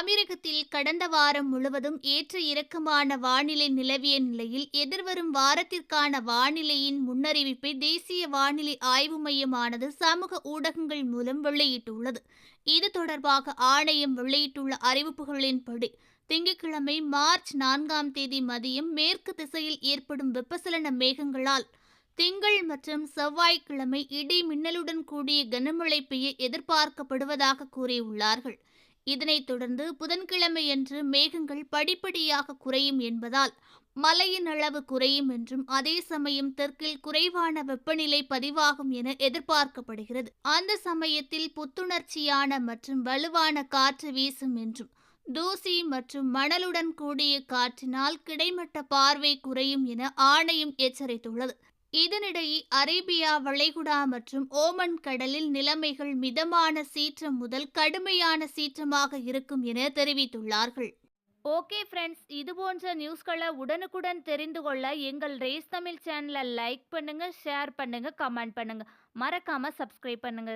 அமெரிக்கத்தில் கடந்த வாரம் முழுவதும் ஏற்ற இறக்கமான வானிலை நிலவிய நிலையில் எதிர்வரும் வாரத்திற்கான வானிலையின் முன்னறிவிப்பை தேசிய வானிலை ஆய்வு மையமானது சமூக ஊடகங்கள் மூலம் வெளியிட்டுள்ளது. இது தொடர்பாக ஆணையம் வெளியிட்டுள்ள அறிவிப்புகளின்படி திங்கட்கிழமை மார்ச் 4ஆம் தேதி மதியம் மேற்கு திசையில் ஏற்படும் வெப்பசலன மேகங்களால் திங்கள் மற்றும் செவ்வாய்க்கிழமை இடி மின்னலுடன் கூடிய கனமழை பெய்ய எதிர்பார்க்கப்படுவதாக கூறியுள்ளார்கள். இதனைத் தொடர்ந்து புதன்கிழமையன்று மேகங்கள் படிப்படியாக குறையும் என்பதால் மழையின் அளவு குறையும் என்றும், அதே சமயம் தெற்கில் குறைவான வெப்பநிலை பதிவாகும் என எதிர்பார்க்கப்படுகிறது. அந்த சமயத்தில் புத்துணர்ச்சியான மற்றும் வலுவான காற்று வீசும் என்றும், தூசி மற்றும் மணலுடன் கூடிய காற்றினால் கிடைமட்ட பார்வை குறையும் என ஆணையம் எச்சரித்துள்ளது. இதனிடையே அரேபியா வளைகுடா மற்றும் ஓமன் கடலில் நிலைமைகள் மிதமான சீற்றம் முதல் கடுமையான சீற்றமாக இருக்கும் என தெரிவித்துள்ளார்கள். ஓகே ஃப்ரெண்ட்ஸ், இது போன்ற நியூஸ்களை உடனுக்குடன் தெரிந்து கொள்ள எங்கள் ரேஸ் தமிழ் சேனலை லைக் பண்ணுங்க, ஷேர் பண்ணுங்க, கமெண்ட் பண்ணுங்க. மறக்காம சப்ஸ்கிரைப் பண்ணுங்க.